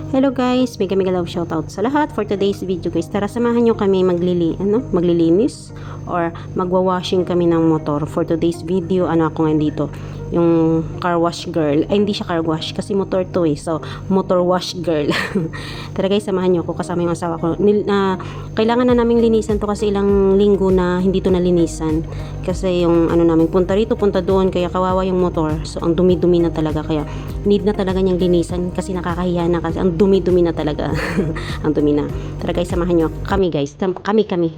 Hello guys, mega love shoutout sa lahat for today's video guys. Tara samahan nyo kami maglilinis or magwa-washing kami ng motor. For today's video, ako ngayon dito, yung car wash girl. Ay, hindi siya car wash kasi motor to eh. So, motor wash girl. Tara guys, samahan nyo ako kasama yung asawa ko. Kailangan na naming linisan to kasi ilang linggo na hindi to nalinisan. Kasi yung namin, punta rito, punta doon, kaya kawawa yung motor. So, ang dumi-dumi na talaga, kaya need na talaga niyang linisan kasi nakakahiya na kasi ang dumi-dumi na talaga. Ang dumi na. Tara guys, samahan nyo kami guys. Kami.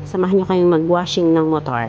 Samahan nyo kami mag-washing ng motor.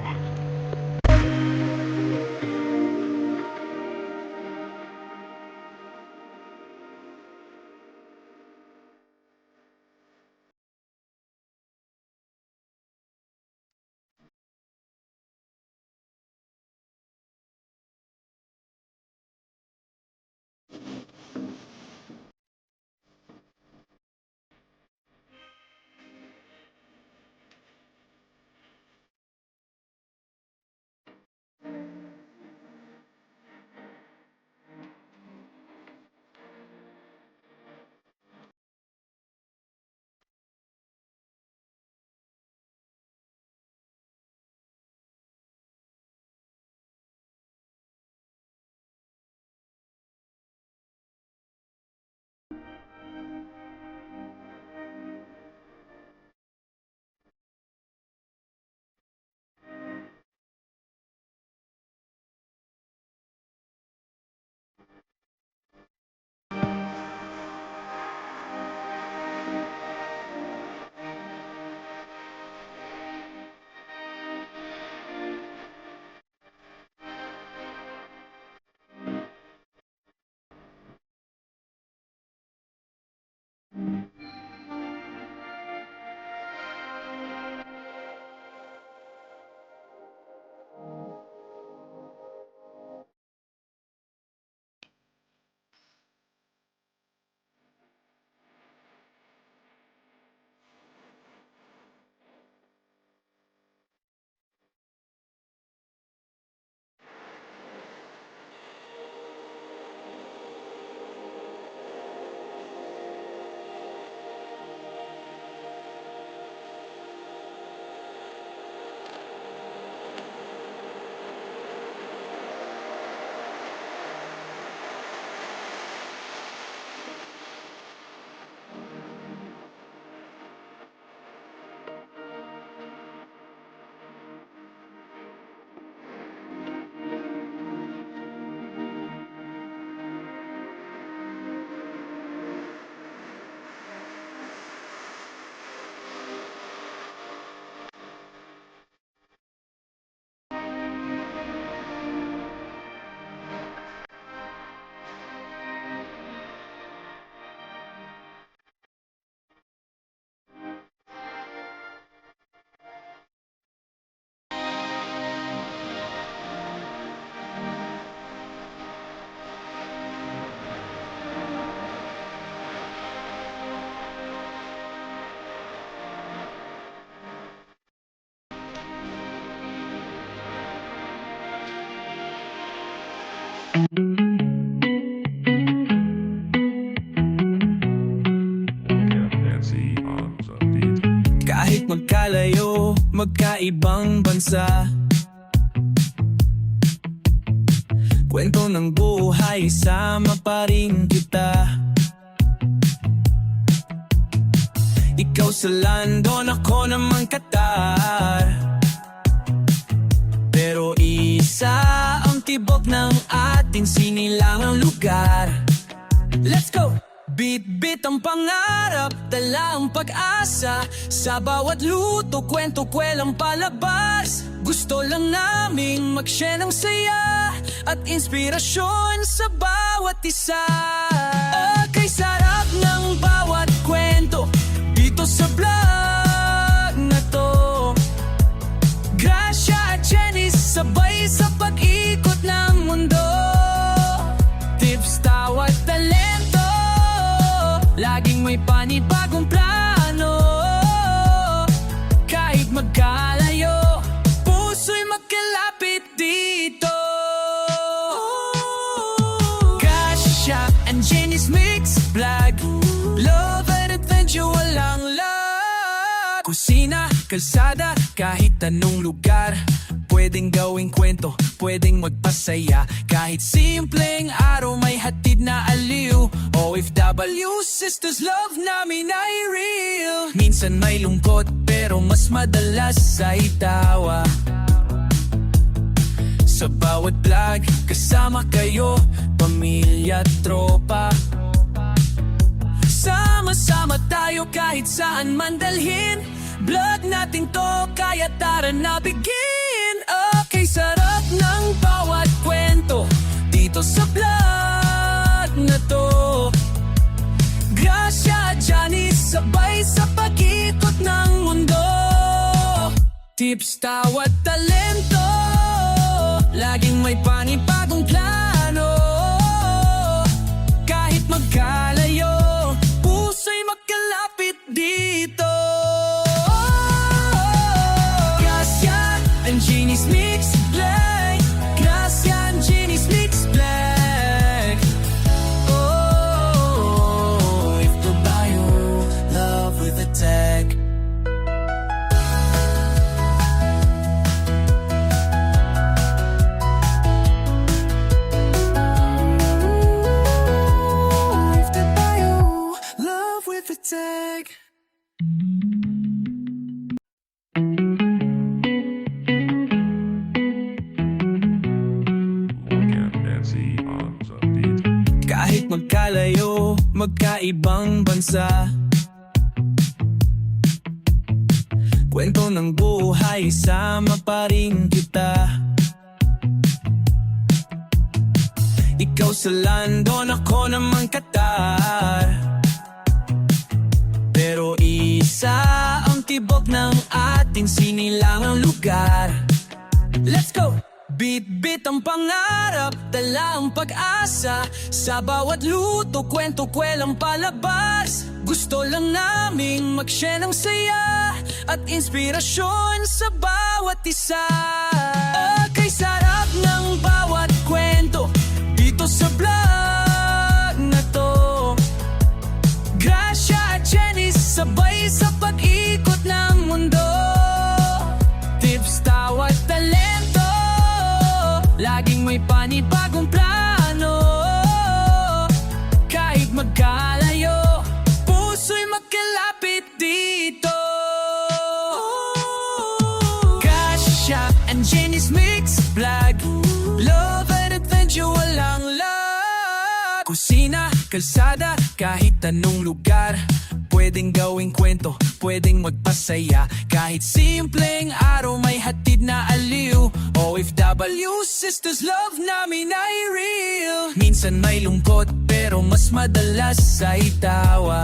Kahit magkalayo, magkaibang bansa, kwento ng buhay, sama pa rin kita. Ikaw sa London, ako naman Qatar, pero isa ang tibok ng ating sinilangang lugar. Let's go! Bit-bit ang pangarap, dala ang pag-asa. Sa bawat luto, kwento, kwelang palabas. Gusto lang naming mag-share ng saya at inspirasyon sa bawat isa. Okay, sarap ng bawat kwento dito sa vlog na to. Gracia at Jenny, sabay sa pag-ikot ng mundo. Tips, tawat, talento, laging may panibagong plano. Kahit magkalayo, puso'y magkalapit dito. Gracia and Jenny's Mix Vlog, kusina, kalsada, kahit anong lugar. Pwedeng gawing kwento, pwedeng magpasaya. Kahit simpleng araw may hatid na aliw. OFW, sisters, love namin ay real. Minsan may lungkot, pero mas madalas ay tawa. Sa bawat vlog, kasama kayo, pamilya at tropa. Sama-sama tayo kahit saan man dalhin. Vlog natin to, kaya tara na begin. Okay, sarap ng bawat kwento dito sa vlog na to. Gracia at Janice, sabay sa pag-ikot ng mundo. Tips, tawa at talento, laging may panibagong plano. Kahit magkalayo, puso'y magkalapit dito. Gracia and Jeannie's Mix Black. Gracia and Jeannie's Mix Black. Oh, if the bio, love with a tag. Tag. Kahit magkalayo, magkaibang bansa, kwento ng buhay, sama pa rin kita. Ikaw sa London, ako naman Qatar. Pero isa ang tibok ng ating sinilangang lugar. Let's go! Bit-bit ang pangarap, dala ang pag-asa. Sa bawat luto, kwento, kwelang palabas. Gusto lang naming mag-share ng saya at inspirasyon sa bawat isa. Okay, sarap ng bawat kwento dito sa vlog na to. Gracia at Janice, sabay sa pag-ikot ng mundo. Tips, tawa at talento, laging may panibagong plano. Kahit magkalayo, puso'y magkalapit dito. Gracia and Janice Mix Vlog, love and adventure, walang lag. Kusina, kalsada, kahit anong lugar. Pwedeng gawing kwento, pwedeng magpasaya. Kahit simpleng araw may hatid na aliw. OFW, sisters, love namin ay real. Minsan may lungkot, pero mas madalas ay tawa.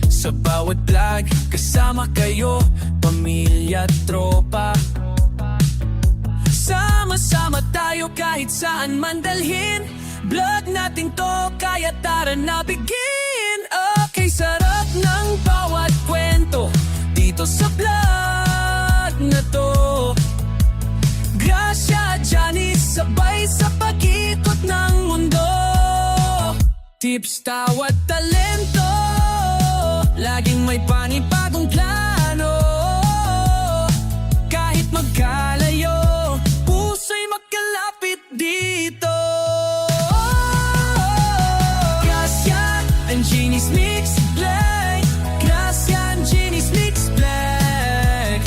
Sa bawat vlog, kasama kayo, pamilya at tropa. Sama-sama tayo kahit saan man dalhin. Vlog natin to, kaya tara na begin. Okay, sarap ng bawat kwento dito sa vlog na to. Gracia at Janice, sabay sa pag-ikot ng mundo. Tips, tawa at talento, laging may panibagong plano. Kahit magkalayo, puso'y magkalapit dito. Jeannie's Mix Black. Gracia and Jeannie's Mix Black.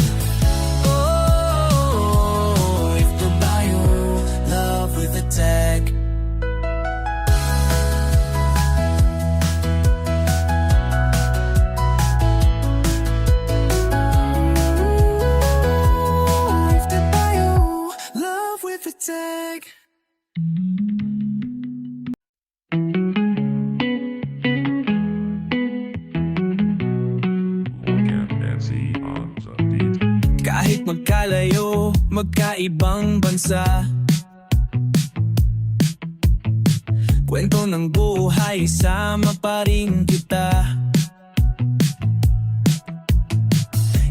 Oh, if the bio, love with a tag. If the bio, love with a tag. Kahit magkalayo, magkaibang bansa, kwento ng buhay, sama pa rin kita.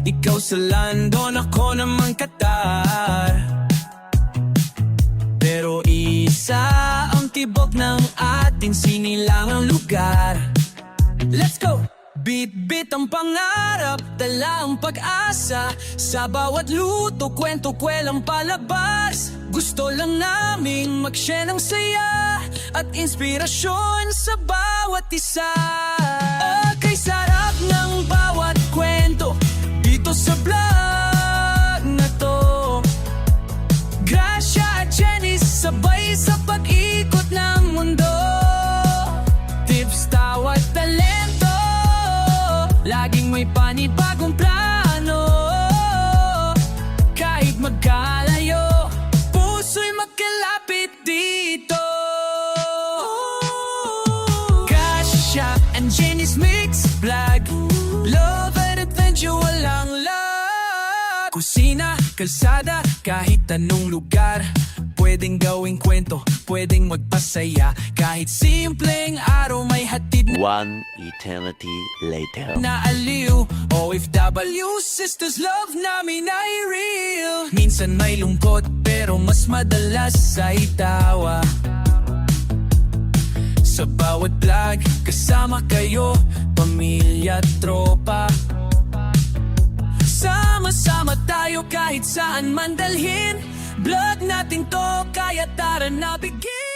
Ikaw sa London, ako naman Qatar. Pero isa ang tibok ng ating sinilangang lugar. Let's go! Bit-bit ang pangarap, dala ang pag-asa. Sa bawat luto, kwento, kwelang palabas. Gusto lang naming mag-share ng saya at inspirasyon sa bawat isa. Okay, sarap ng bawat kwento dito sa vlog na to. Gracia at Jenny, sabay sa pag-ikot ng mundo. Tips, tawa at talento, laging may panibagong plano. Kahit magkalayo, puso'y magkalapit dito. Gracia and Jenny's Mix Vlog, love and adventure, walang lag. Kusina, kalsada, kahit anong lugar, pwedeng gawing kwento, pwedeng magpasaya. Kahit simpleng araw may hatid na One eternity later. aliw. OFW, sisters, love namin ay real. Minsan may lungkot, pero mas madalas ay tawa. Sa bawat vlog, kasama kayo, pamilya at tropa. Sama-sama tayo kahit saan man dalhin. Vlog natin to, kaya tara na begin.